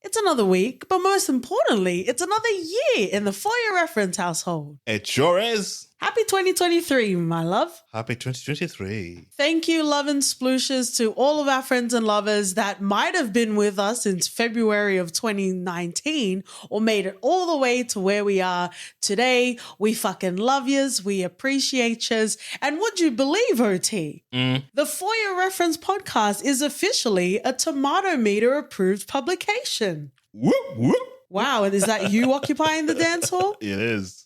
It's another week, but most importantly, it's another year in the For Your Reference household. It sure is. Happy 2023, my love. Happy 2023. Thank you, love and splooshes, to all of our friends and lovers that might have been with us since February of 2019 or made it all the way to where we are today. We fucking love yous. We appreciate yous. And would you believe, OT? The For Your Reference podcast is officially a Tomato Meter approved publication. Whoop, whoop. Wow, and is that you occupying the dance hall? It is.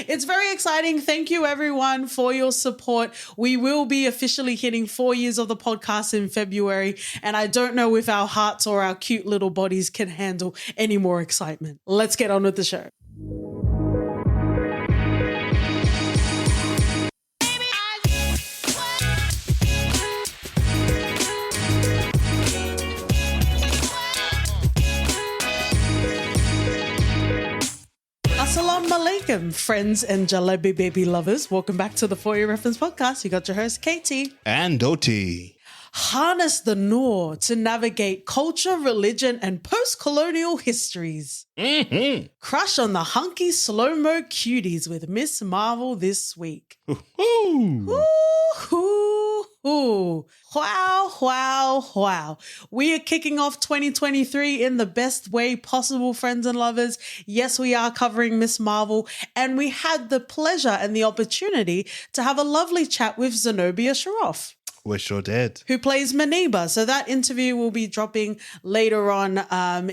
It's very exciting. Thank you, everyone, for your support. We will be officially hitting 4 years of the podcast in February, and I don't know if our hearts or our cute little bodies can handle any more excitement. Let's get on with the show. Assalamu alaikum, friends and jalebi baby lovers. Welcome back to the For Your Reference podcast. You got your host, Katie. And Doti. Harness the Noor to navigate culture, religion, and post-colonial histories. Crush on the hunky slow-mo cuties with Miss Marvel this week. Wow. We are kicking off 2023 in the best way possible, friends and lovers. Yes, we are covering Miss Marvel, and we had the pleasure and the opportunity to have a lovely chat with Zenobia Shroff. We sure did. Who plays Maniba. So that interview will be dropping later on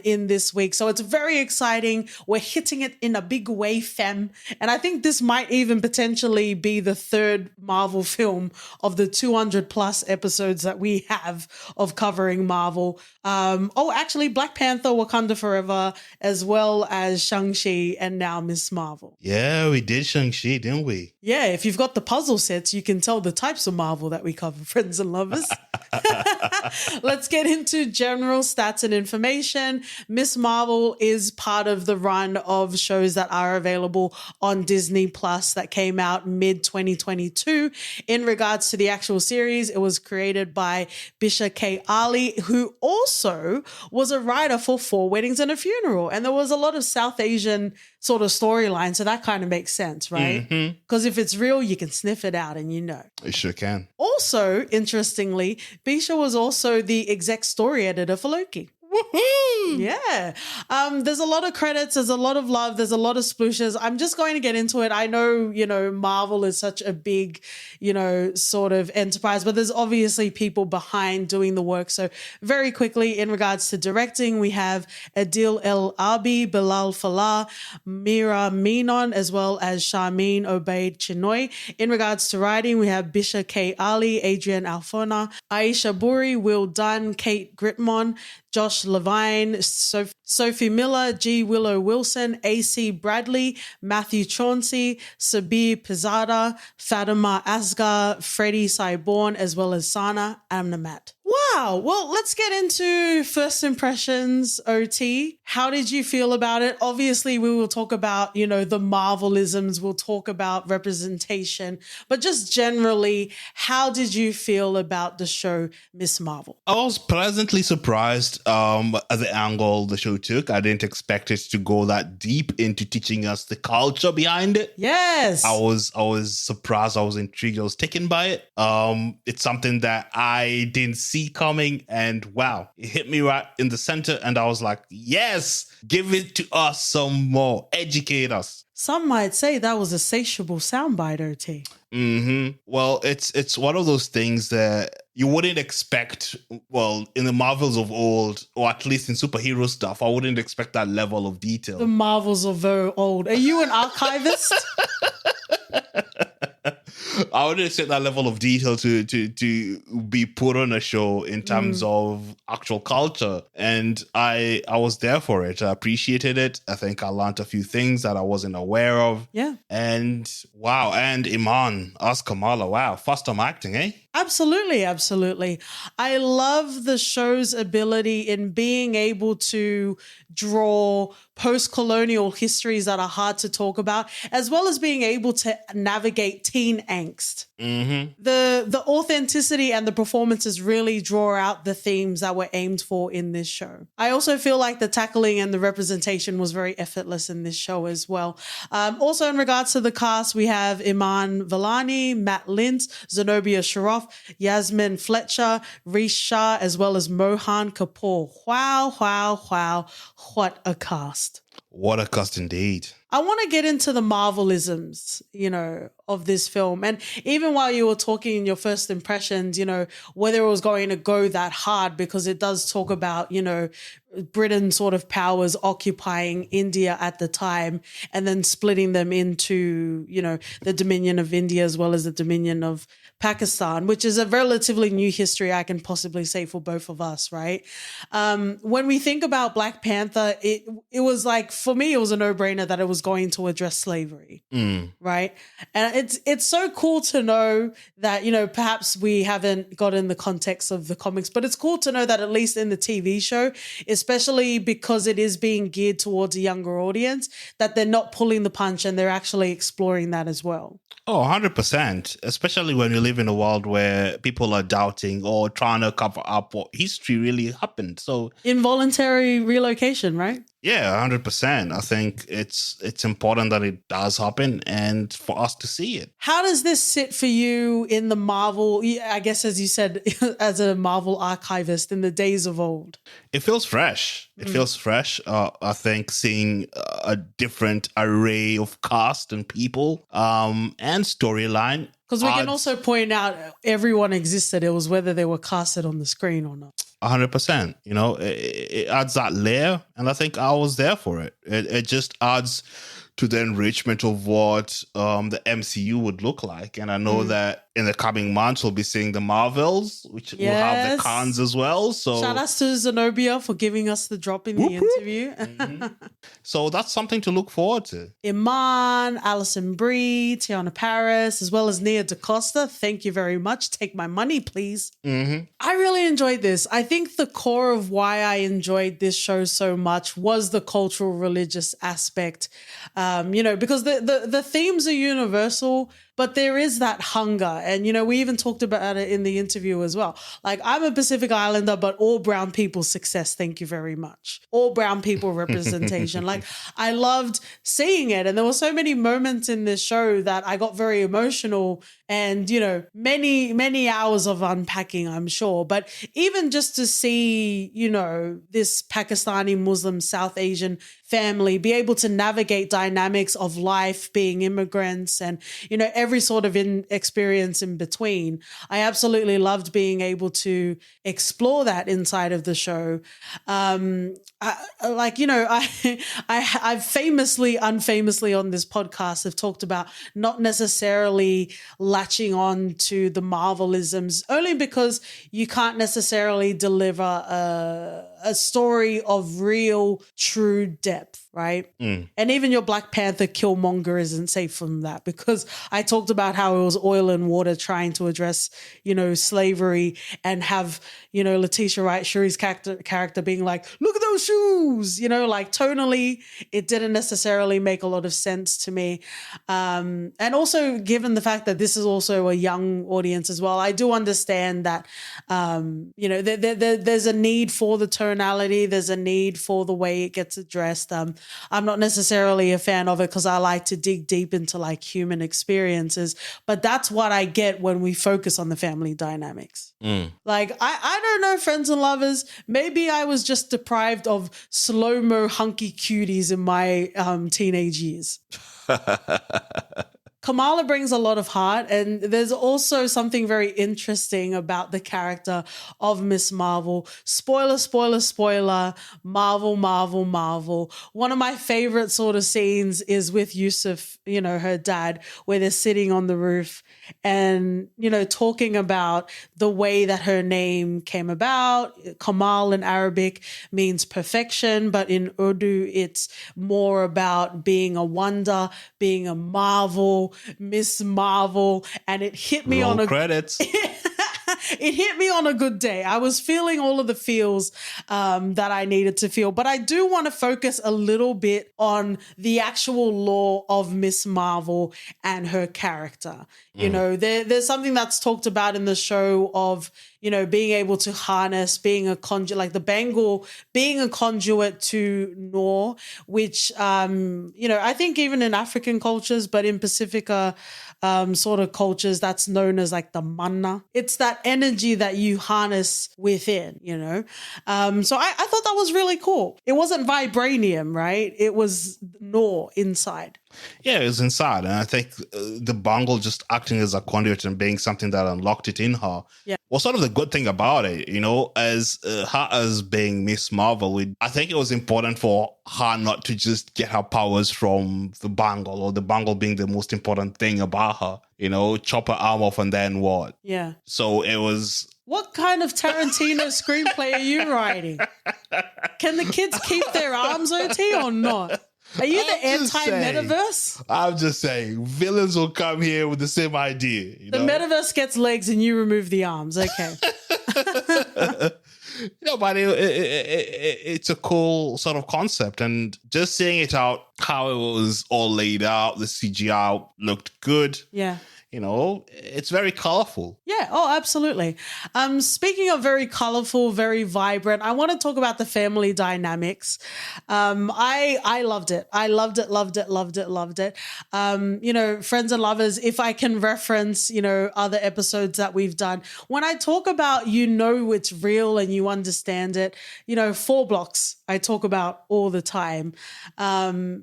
in this week. So it's very exciting. We're hitting it in a big way, fam. And I think this might even potentially be the third Marvel film of the 200 plus episodes that we have of covering Marvel. Actually, Black Panther, Wakanda Forever, as well as Shang-Chi and now Miss Marvel. Yeah, we did Shang-Chi, didn't we? Yeah, if you've got the puzzle sets, you can tell the types of Marvel that we cover, friends and lovers. Let's get into general stats and information. Miss Marvel is part of the run of shows that are available on Disney Plus that came out mid-2022. In regards to the actual series, it was created by Bisha K. Ali, who also was a writer for Four Weddings and a Funeral. And there was a lot of South Asian sort of storyline, so that kind of makes sense, right? Because if it's real, you can sniff it out and you know. It sure can. Also, interestingly, Bisha was also the exec story editor for Loki. Woohoo! Yeah. There's a lot of credits. There's a lot of love. There's a lot of splooshes. I'm just going to get into it. I know, Marvel is such a big, sort of enterprise, but there's obviously people behind doing the work. So very quickly, in regards to directing, we have Adil El Arbi, Bilal Falah, Mira Minon, as well as Sharmeen Obaid Chinoy. In regards to writing, we have Bisha K. Ali, Adrian Alfona, Aisha Buri, Will Dunn, Kate Gritmon, Josh Levine, Sophie Miller, G. Willow Wilson, A.C. Bradley, Matthew Chauncey, Sabir Pizzada, Fatima Asghar, Freddie Cyborn, as well as Sana Amnamat. Wow. Well, let's get into first impressions, OT. How did you feel about it? Obviously, we will talk about, the Marvelisms. We'll talk about representation. But just generally, how did you feel about the show Miss Marvel? I was pleasantly surprised at the angle the show took. I didn't expect it to go that deep into teaching us the culture behind it. Yes. I was surprised. I was intrigued. I was taken by it. It's something that I didn't see coming, and wow, it hit me right in the center, and I was like, yes, give it to us some more, educate us. Some might say that was a satiable soundbite, OT. Well, it's one of those things that you wouldn't expect. Well, in the Marvels of old, or at least in superhero stuff, I wouldn't expect that level of detail. The Marvels of old. Are you an archivist? I wouldn't expect that level of detail to be put on a show in terms of actual culture. And I was there for it. I appreciated it. I think I learned a few things that I wasn't aware of. Yeah. And wow. And Iman as Kamala. Wow. First time acting, eh? Absolutely, absolutely. I love the show's ability in being able to draw post-colonial histories that are hard to talk about, as well as being able to navigate teen angst. The authenticity and the performances really draw out the themes that were aimed for in this show. I also feel like the tackling and the representation was very effortless in this show as well. Also, in regards to the cast, we have Iman Vellani, Matt Lintz, Zenobia Shroff, Yasmin Fletcher, Reese Shah, as well as Mohan Kapoor. Wow, wow, wow. What a cast. What a cast indeed. I want to get into the Marvelisms, of this film. And even while you were talking in your first impressions, whether it was going to go that hard, because it does talk about, Britain sort of powers occupying India at the time and then splitting them into, the Dominion of India as well as the Dominion of Pakistan, which is a relatively new history, I can possibly say, for both of us, right? When we think about Black Panther, it was like, for me, it was a no-brainer that it was going to address slavery, right? And it's so cool to know that, perhaps we haven't gotten the context of the comics, but it's cool to know that at least in the TV show, especially because it is being geared towards a younger audience, that they're not pulling the punch and they're actually exploring that as well. Oh, 100%, especially when you live in a world where people are doubting or trying to cover up what history really happened. So involuntary relocation, right? Yeah, 100%. I think it's important that it does happen and for us to see it. How does this sit for you in the Marvel, I guess, as you said, as a Marvel archivist in the days of old? It feels fresh. It feels fresh. I think seeing a different array of cast and people and storyline. Because we can also point out everyone existed. It was whether they were casted on the screen or not. 100%. It adds that layer, and I think I was there for it. It just adds to the enrichment of what the MCU would look like. And I know that in the coming months, we'll be seeing the Marvels, which will have the Khans as well. So shout out to Zenobia for giving us the drop in the interview. So that's something to look forward to. Iman, Alison Brie, Tiana Paris, as well as Nia DaCosta. Thank you very much. Take my money, please. I really enjoyed this. I think the core of why I enjoyed this show so much was the cultural religious aspect. Because the themes are universal, but there is that hunger. And, we even talked about it in the interview as well. Like, I'm a Pacific Islander, but all brown people success. Thank you very much. All brown people representation. Like, I loved seeing it. And there were so many moments in this show that I got very emotional and, many, many hours of unpacking, I'm sure. But even just to see, this Pakistani Muslim South Asian family be able to navigate dynamics of life, being immigrants and, every sort of experience in between. I absolutely loved being able to explore that inside of the show. I've famously, unfamously on this podcast have talked about not necessarily latching on to the Marvelisms, only because you can't necessarily deliver a story of real, true depth, right? And even your Black Panther Killmonger isn't safe from that, because I talked about how it was oil and water trying to address, slavery and have, Letitia Wright, Shuri's character being like, look at those shoes, like tonally, it didn't necessarily make a lot of sense to me. And also given the fact that this is also a young audience as well, I do understand that, there's a need for the tonality. There's a need for the way it gets addressed. I'm not necessarily a fan of it because I like to dig deep into like human experiences, but that's what I get when we focus on the family dynamics. Like, I don't know, friends and lovers, maybe I was just deprived of slow-mo hunky cuties in my teenage years. Kamala brings a lot of heart, and there's also something very interesting about the character of Miss Marvel. Spoiler, spoiler, spoiler, Marvel, Marvel, Marvel. One of my favorite sort of scenes is with Yusuf, her dad, where they're sitting on the roof and, talking about the way that her name came about. Kamal in Arabic means perfection, but in Urdu, it's more about being a wonder, being a marvel, Miss Marvel, and it hit me Roll on a credits. it hit me on a good day. I was feeling all of the feels that I needed to feel. But I do want to focus a little bit on the actual lore of Miss Marvel and her character. You know, there's something that's talked about in the show of, you know, being able to harness, being a conduit, like the bangle, being a conduit to Noor, which, you know, I think even in African cultures, but in Pacifica sort of cultures, that's known as like the manna. It's that energy that you harness within, you know? So I thought that was really cool. It wasn't vibranium, right? It was Noor inside. Yeah, it was inside. And I think the bangle just acting as a conduit and being something that unlocked it in her was sort of the good thing about it, you know, as her as being Miss Marvel. I think it was important for her not to just get her powers from the bangle, or the bangle being the most important thing about her, you know, chop her arm off and then what? Yeah. So it was... What kind of Tarantino screenplay are you writing? Can the kids keep their arms, OT, or not? Are you the anti-metaverse? I'm just saying, villains will come here with the same idea. The metaverse gets legs and you remove the arms. Okay. But it's a cool sort of concept. And just seeing it out, how it was all laid out, the CGI looked good. Yeah. You know, it's very colorful. Yeah. Oh, absolutely. Speaking of very colorful, very vibrant, I want to talk about the family dynamics. I loved it. I loved it. You know, friends and lovers, if I can reference, you know, other episodes that we've done, when I talk about, you know, it's real and you understand it, you know, 4 blocks I talk about all the time,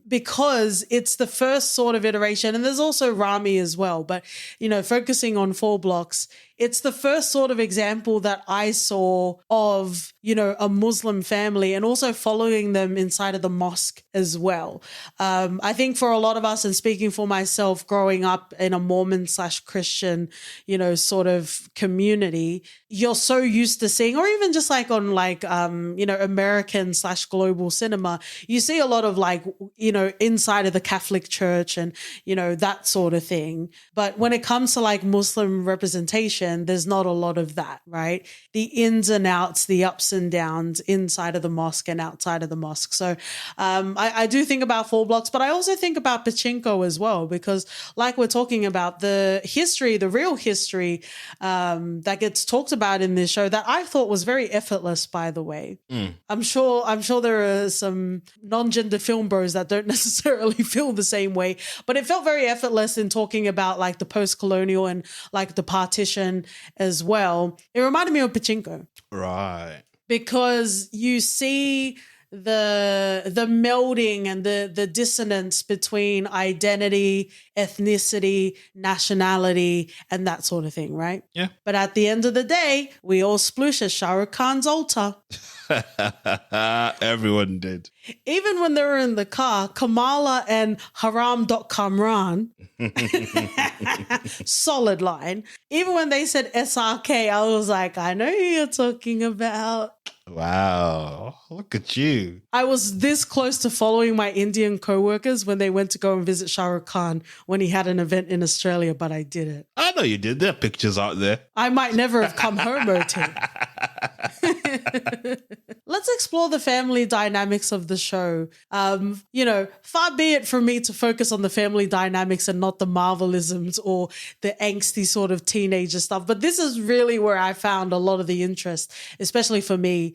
because it's the first sort of iteration. And there's also Rami as well, but you know, focusing on 4 blocks, it's the first sort of example that I saw of, you know, a Muslim family and also following them inside of the mosque as well. I think for a lot of us, and speaking for myself, growing up in a Mormon/Christian, you know, sort of community, you're so used to seeing, or even just like on like, you know, American/global cinema, you see a lot of like, you know, inside of the Catholic Church and, you know, that sort of thing. But when it comes to like Muslim representation, there's not a lot of that, right? The ins and outs, the ups and downs inside of the mosque and outside of the mosque. So I do think about 4 blocks, but I also think about Pachinko as well, because like we're talking about, the history, the real history that gets talked about in this show that I thought was very effortless, by the way. I'm sure there are some non-gender film bros that don't necessarily feel the same way, but it felt very effortless in talking about like the post-colonial and like the partition as well. It reminded me of Pachinko. Right. Because you see the melding and the dissonance between identity, ethnicity, nationality, and that sort of thing, right? Yeah. But at the end of the day, we all sploosh at Shah Rukh Khan's altar. Everyone did. Even when they were in the car, Kamala and Haram.Kamran, solid line. Even when they said SRK, I was like, I know who you're talking about. Wow. Look at you. I was this close to following my Indian co-workers when they went to go and visit Shah Rukh Khan when he had an event in Australia, but I didn't. I know you did. There are pictures out there. I might never have come home, OT. Let's explore the family dynamics of the show. You know, far be it from me to focus on the family dynamics and not the Marvelisms or the angsty sort of teenager stuff. But this is really where I found a lot of the interest, especially for me,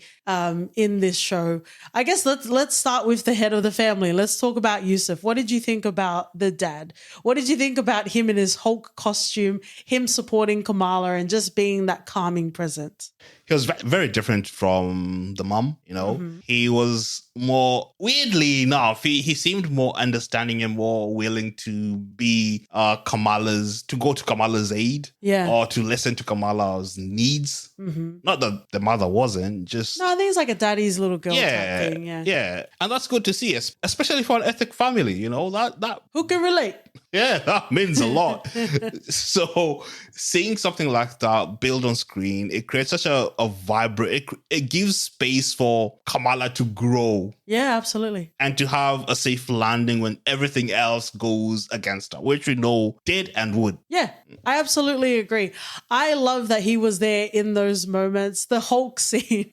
in this show. I guess let's start with the head of the family. Let's talk about Yusuf. What did you think about the dad? What did you think about him in his Hulk costume, him supporting Kamala and just being that calming presence? He was very different from the mom, you know. Mm-hmm. He was more, weirdly enough, he seemed more understanding and more willing to be go to Kamala's aid, or to listen to Kamala's needs. Mm-hmm. Not that the mother wasn't, just... No, I think it's like a daddy's little girl type thing, Yeah, and that's good to see, especially for an ethnic family, you know, that... Who can relate? Yeah, that means a lot. So seeing something like that build on screen, it creates such a a vibrant, it gives space for Kamala to grow. Yeah, absolutely. And to have a safe landing when everything else goes against her, which we know did and would. Yeah, I absolutely agree. I love that he was there in those moments. The Hulk scene,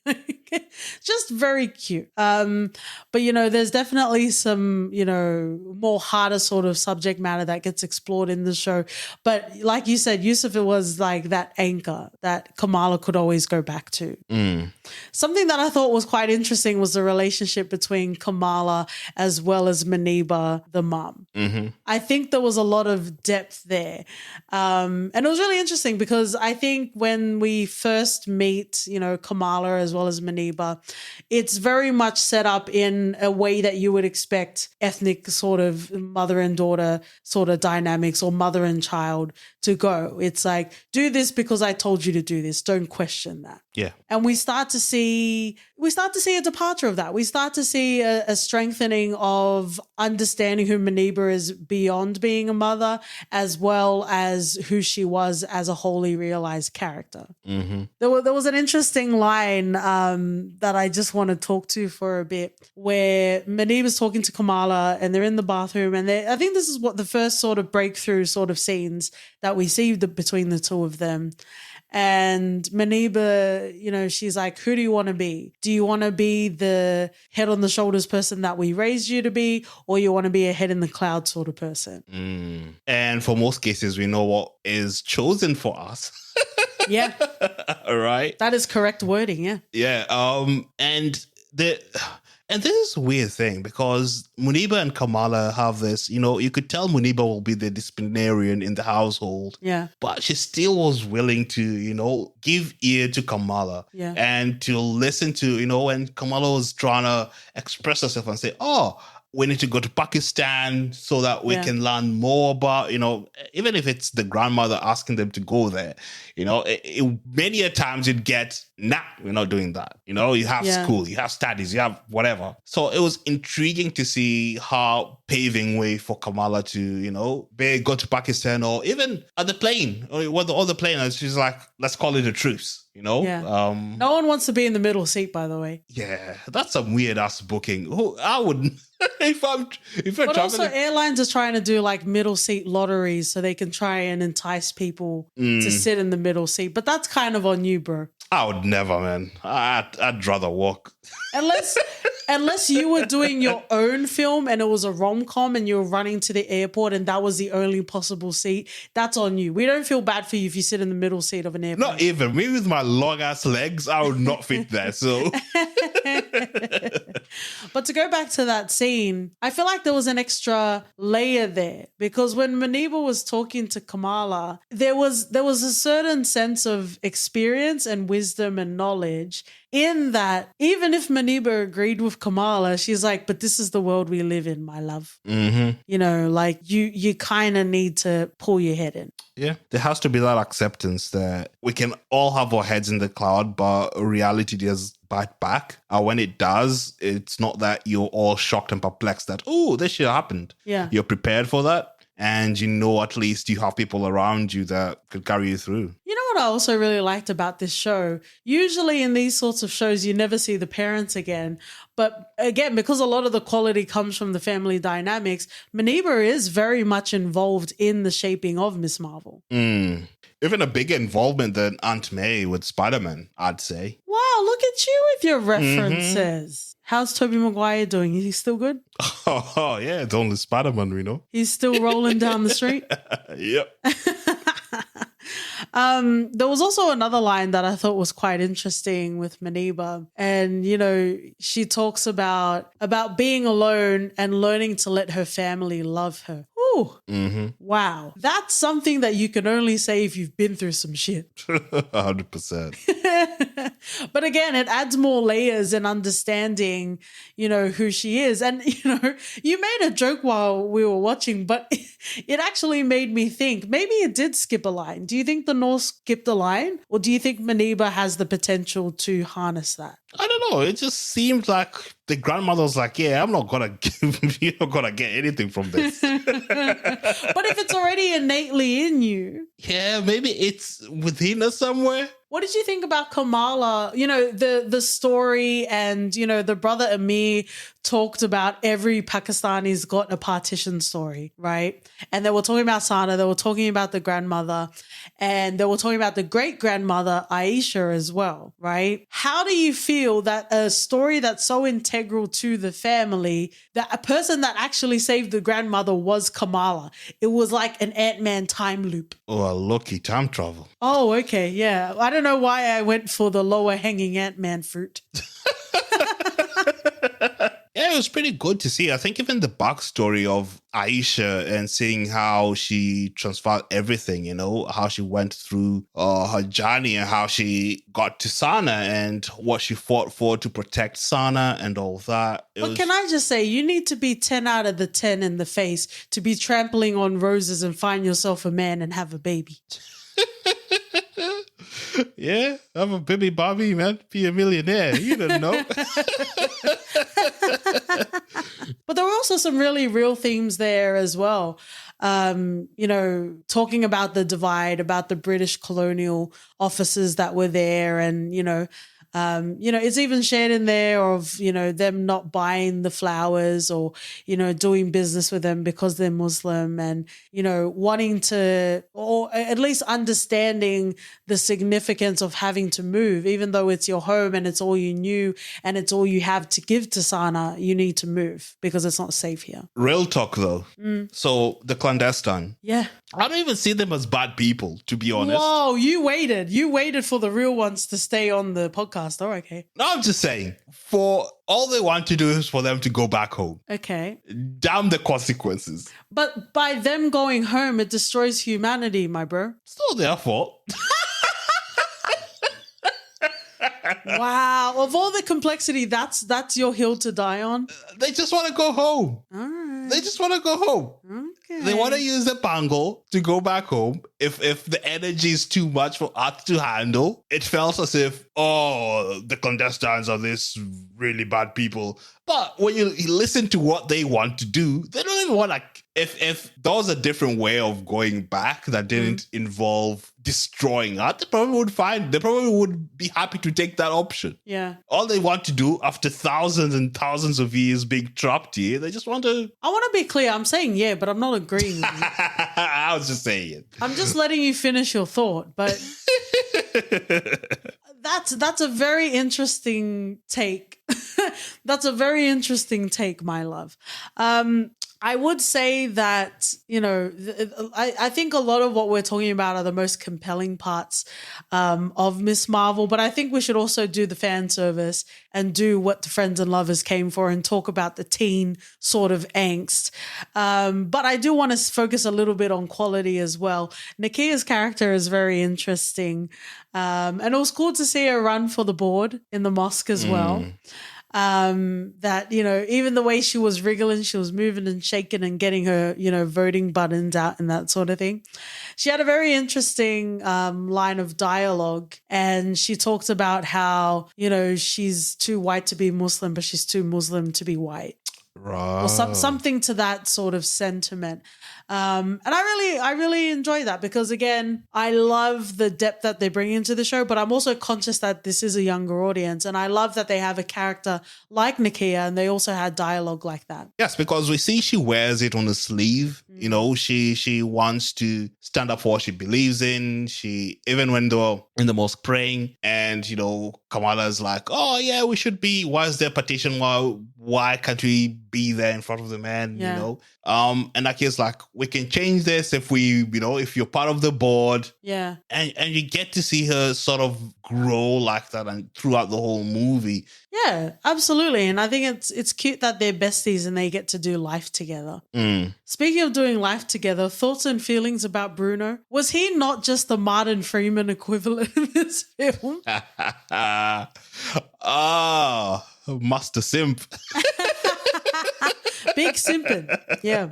just very cute. But, you know, there's definitely some, you know, more harder sort of subject matter that gets explored in the show. But like you said, Yusuf, it was like that anchor that Kamala could always go back to. Something that I thought was quite interesting was the relationship between Kamala as well as Muniba, the mom. I think there was a lot of depth there. And it was really interesting because I think when we first meet, you know, Kamala as well as Muniba, it's very much set up in a way that you would expect ethnic sort of mother and daughter sort of dynamics or mother and child to go. It's like, do this because I told you to do this. Don't question that. Yeah. And we start to see a departure of that. We start to see a strengthening of understanding who Muniba is beyond being a mother, as well as who she was as a wholly realized character. There was an interesting line that I just want to talk to for a bit, where Muniba's talking to Kamala and they're in the bathroom, and I think this is what the first sort of breakthrough sort of scenes that we see between the two of them. And Muniba, you know, she's like, who do you want to be? Do you want to be the head on the shoulders person that we raised you to be, or you want to be a head in the cloud sort of person? And for most cases, we know what is chosen for us. Yeah. All right. That is correct wording. Yeah. Yeah. And this is a weird thing because Muniba and Kamala have this, you know, you could tell Muniba will be the disciplinarian in the household. Yeah. But she still was willing to, you know, give ear to Kamala. Yeah. And to listen to, you know, when Kamala was trying to express herself and say, oh, we need to go to Pakistan so that we can learn more about, you know, even if it's the grandmother asking them to go there, you know, many a times you'd get, nah, we're not doing that. You know, you have school, you have studies, you have whatever. So it was intriguing to see how paving way for Kamala to, you know, go to Pakistan, or even at the plane, or what the other plane is. She's like, let's call it a truce. You know, no one wants to be in the middle seat, by the way. Yeah, that's some weird ass booking. I wouldn't if I'm But traveling. also, airlines are trying to do like middle seat lotteries so they can try and entice people to sit in the middle seat. But that's kind of on you, bro. I would never, man. I'd rather walk. Unless you were doing your own film and it was a rom-com and you were running to the airport and that was the only possible seat, that's on you. We don't feel bad for you if you sit in the middle seat of an airplane. Not even. Me with my long ass legs, I would not fit there. So, but to go back to that scene, I feel like there was an extra layer there because when Muniba was talking to Kamala, there was a certain sense of experience and wisdom and knowledge in that even if Muniba agreed with Kamala, she's like, but this is the world we live in, my love. You know, like you kind of need to pull your head in. Yeah, there has to be that acceptance that we can all have our heads in the cloud, but reality does bite back. And when it does, it's not that you're all shocked and perplexed that, oh, this shit happened. Yeah. You're prepared for that. And you know, at least you have people around you that could carry you through. You know what I also really liked about this show? Usually in these sorts of shows, you never see the parents again. But again, because a lot of the quality comes from the family dynamics, Muniba is very much involved in the shaping of Miss Marvel. Even a bigger involvement than Aunt May with Spider-Man, I'd say. Wow, look at you with your references. How's Tobey Maguire doing? Is he still good? Oh, yeah, it's only Spider-Man, we know. He's still rolling down the street? Yep. There was also another line that I thought was quite interesting with Muniba. And, you know, she talks about being alone and learning to let her family love her. Ooh, wow. That's something that you can only say if you've been through some shit. 100%. But again, it adds more layers and understanding, you know, who she is. And, you know, you made a joke while we were watching, but it actually made me think maybe it did skip a line. Do you think the North skipped a line? Or do you think Muniba has the potential to harness that? I don't know. It just seemed like the grandmother was like, yeah, I'm not going to, you're not going to get anything from this. But if it's already innately in you. Yeah, maybe it's within us somewhere. What did you think about Kamala? You know, the story, and, you know, the brother Amir talked about every Pakistani's got a partition story, right? And they were talking about Sana, they were talking about the grandmother, and they were talking about the great-grandmother Aisha as well, right? How do you feel that a story that's so integral to the family, that a person that actually saved the grandmother was Kamala? It was like an Ant-Man time loop. Oh, a lucky time travel. Oh, okay, yeah. I don't know why I went for the lower hanging Ant-Man fruit. Yeah, it was pretty good to see. I think even the backstory of Aisha and seeing how she transferred everything, you know, how she went through her journey and how she got to Sana and what she fought for to protect Sana and all that. Can I just say, you need to be 10 out of the 10 in the face to be trampling on roses and find yourself a man and have a baby. Yeah, have a baby Bobby, man. Be a millionaire. You don't know. But there were also some really real themes there as well. You know, talking about the divide, about the British colonial officers that were there, and, you know, it's even shared in there of, you know, them not buying the flowers or, you know, doing business with them because they're Muslim, and, you know, wanting to, or at least understanding the significance of having to move, even though it's your home and it's all you knew and it's all you have to give to Sana, you need to move because it's not safe here. Real talk, though. So the clandestine. Yeah. I don't even see them as bad people, to be honest. Whoa, you waited for the real ones to stay on the podcast. Oh, okay. No, I'm just saying, for all they want to do is for them to go back home. Okay. Damn the consequences. But by them going home, it destroys humanity, my bro. It's not their fault. Wow. Of all the complexity, that's your hill to die on? They just want to go home. All right. They just want to go home. Okay. They want to use the bangle to go back home. If the energy is too much for us to handle, it felt as if, oh, the clandestines are this really bad people. But when you listen to what they want to do, they don't even want to. If there was a different way of going back that didn't involve destroying us, they probably would find. They probably would be happy to take that option. Yeah. All they want to do after thousands and thousands of years being trapped here, they just want to. I want to be clear. I'm saying yeah, but I'm not agreeing with you. I was just saying it. I'm just letting you finish your thought, but that's a very interesting take. That's a very interesting take, my love. I would say that, you know, I think a lot of what we're talking about are the most compelling parts of Miss Marvel, but I think we should also do the fan service and do what the friends and lovers came for and talk about the teen sort of angst. But I do want to focus a little bit on quality as well. Nakia's character is very interesting. And it was cool to see her run for the board in the mosque as well. That, you know, even the way she was wriggling, she was moving and shaking and getting her, you know, voting buttons out and that sort of thing. She had a very interesting line of dialogue, and she talked about how, you know, she's too white to be Muslim, but she's too Muslim to be white. Right. Or something to that sort of sentiment. And I really enjoy that because, again, I love the depth that they bring into the show, but I'm also conscious that this is a younger audience, and I love that they have a character like Nakia and they also had dialogue like that. Yes, because we see she wears it on the sleeve. You know, she wants to stand up for what she believes in. She, even when they're in the mosque praying and, you know, Kamala's like, oh yeah, we should be, why is there partition? Why can't we be there in front of the man? Yeah. You know? And Nakia's like, we can change this if we, you know, if you're part of the board. Yeah. And you get to see her sort of grow like that and throughout the whole movie. Yeah, absolutely. And I think it's cute that they're besties and they get to do life together. Speaking of doing life together, thoughts and feelings about Bruno. Was he not just the Martin Freeman equivalent in this film? Master Simp. Big simping. Yeah.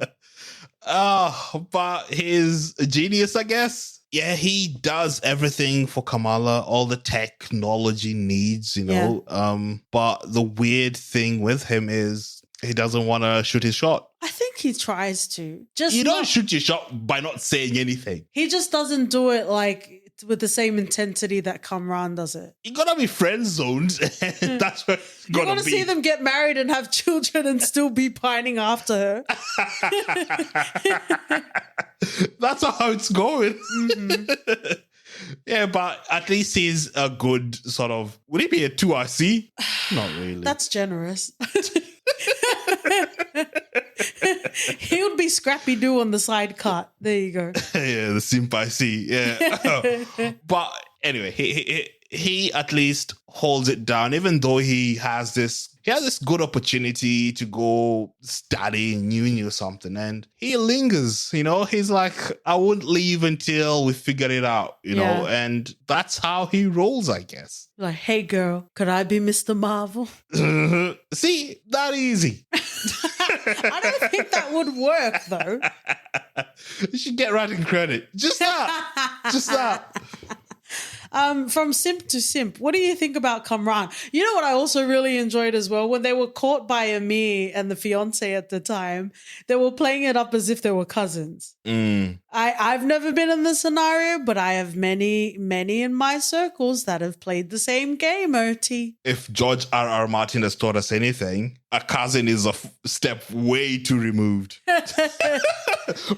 But he's a genius, I guess. Yeah, he does everything for Kamala, all the technology needs, you know. Yeah. But the weird thing with him is he doesn't want to shoot his shot. I think he tries to. You don't shoot your shot by not saying anything. He just doesn't do it like with the same intensity that Kamran does it. You gotta be friend zoned. That's what it's You're gonna gonna be. see them get married and have children and still be pining after her. That's how it's going. Yeah, but at least he's a good sort of. Would he be a 2RC? Not really. That's generous. He would be Scrappy Doo on the side cut. There you go. Yeah, the simp I see. Yeah. But anyway, he at least holds it down, even though he has this good opportunity to go study in uni or something, and he lingers, he's like, I won't leave until we figure it out, know, and that's how he rolls, I guess. Like, hey girl, could I be Mr. Marvel? See, that easy. I don't think that would work though. You should get writing credit. Just that. From simp to simp, what do you think about Kamran? You know what I also really enjoyed as well? When they were caught by Amir and the fiance at the time, they were playing it up as if they were cousins. I've never been in this scenario, but I have many in my circles that have played the same game, OT. If George R.R. Martin has taught us anything, a cousin is a step way too removed.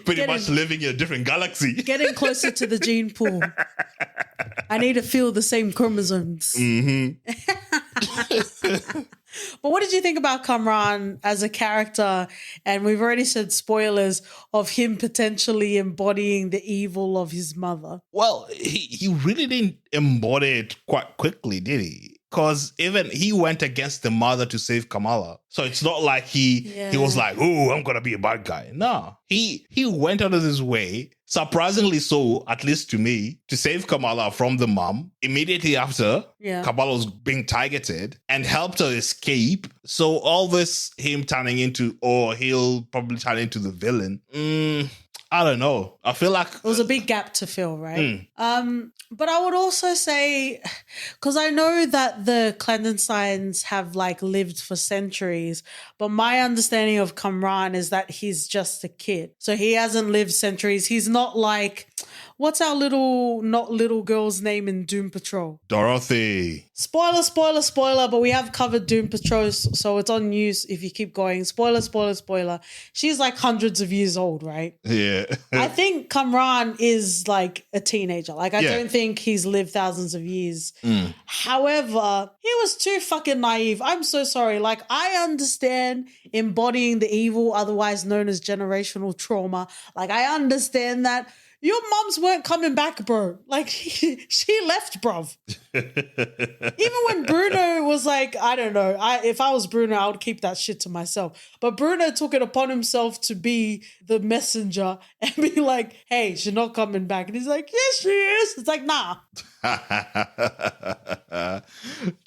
Pretty much living in a different galaxy. Getting closer to the gene pool. I need to feel the same chromosomes. But what did you think about Kamran as a character? And we've already said spoilers of him potentially embodying the evil of his mother. Well, he really didn't embody it quite quickly, did he? Because even he went against the mother to save Kamala. So it's not like he was like, oh, I'm going to be a bad guy. No, he went out of his way, surprisingly so, at least to me, to save Kamala from the mom immediately after Kamala was being targeted and helped her escape. So all this, him turning into, or he'll probably turn into the villain. I don't know. I feel like it was a big gap to fill, right? But I would also say, because I know that the clandestines have like lived for centuries, but my understanding of Kamran is that he's just a kid. So he hasn't lived centuries. He's not like, what's our not little girl's name in Doom Patrol? Dorothy. Spoiler, but we have covered Doom Patrol, so it's on news if you keep going. Spoiler. She's like hundreds of years old, right? Yeah. I think Kamran is like a teenager. Like, I don't think he's lived thousands of years. However, he was too fucking naive. I'm so sorry. Like, I understand embodying the evil, otherwise known as generational trauma. Like, I understand that. Your moms weren't coming back, bro. Like, she left, bruv. Even when Bruno was like, I don't know. If I was Bruno, I would keep that shit to myself. But Bruno took it upon himself to be the messenger and be like, hey, she's not coming back. And he's like, yes, she is. It's like, nah.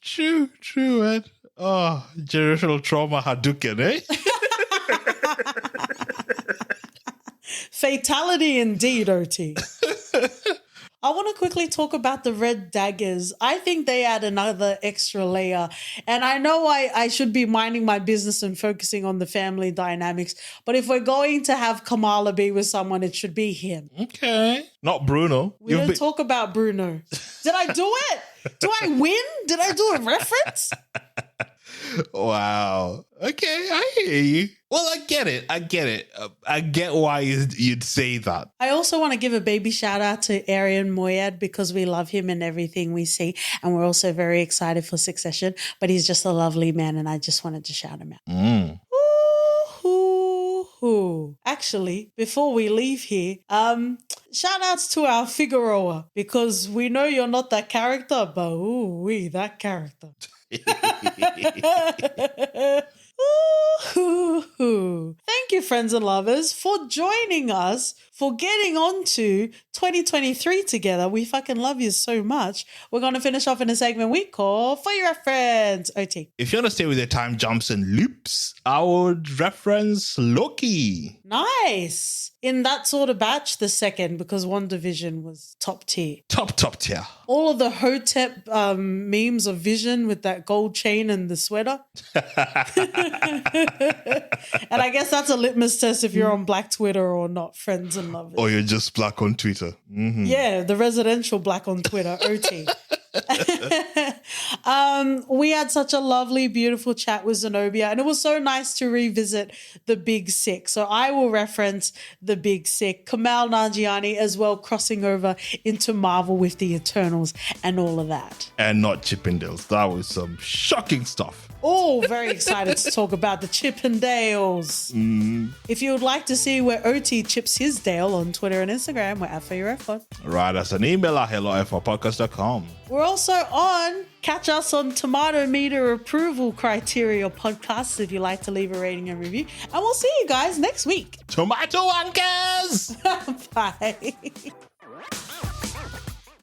True, man. Oh, generational trauma Hadouken, eh? Fatality indeed, OT. I want to quickly talk about the red daggers. I think they add another extra layer. And I know I should be minding my business and focusing on the family dynamics. But if we're going to have Kamala be with someone, it should be him. Okay. Not Bruno. We don't talk about Bruno. Did I do it? Do I win? Did I do a reference? Wow. Okay, I hear you. Well, I get it. I get why you'd say that. I also want to give a baby shout out to Arian Moyad because we love him in everything we see. And we're also very excited for Succession. But he's just a lovely man and I just wanted to shout him out. Actually, before we leave here, shout outs to our Figueroa because we know you're not that character, but that character. Thank you, friends and lovers, for joining us, for getting on to 2023 together. We fucking love you so much. We're going to finish off in a segment we call For Your Reference, OT. If you want to stay with the time jumps and loops, I would reference Loki. Nice. In that sort of batch, the second, because WandaVision was top tier. Top tier. all of the Hotep memes of Vision with that gold chain and the sweater. And I guess that's a litmus test if you're on Black Twitter or not, friends and lovers. Or you're just Black on Twitter. Mm-hmm. Yeah, the residential Black on Twitter, OT. We had such a lovely, beautiful chat with Zenobia, and it was so nice to revisit the Big Sick. So I will reference the Big Sick, Kamal Nanjiani as well, crossing over into Marvel with the Eternals and all of that. And not Chippendales. That was some shocking stuff. Oh, very excited to talk about the Chippendales. If you would like to see where OT chips his Dale on Twitter and Instagram, we're at For Your Record. Write us an email at hello@podcast.com. We're also on, catch us on Tomato Meter Approval Criteria podcasts if you like to leave a rating and review. And we'll see you guys next week. Tomato Anchors! Bye.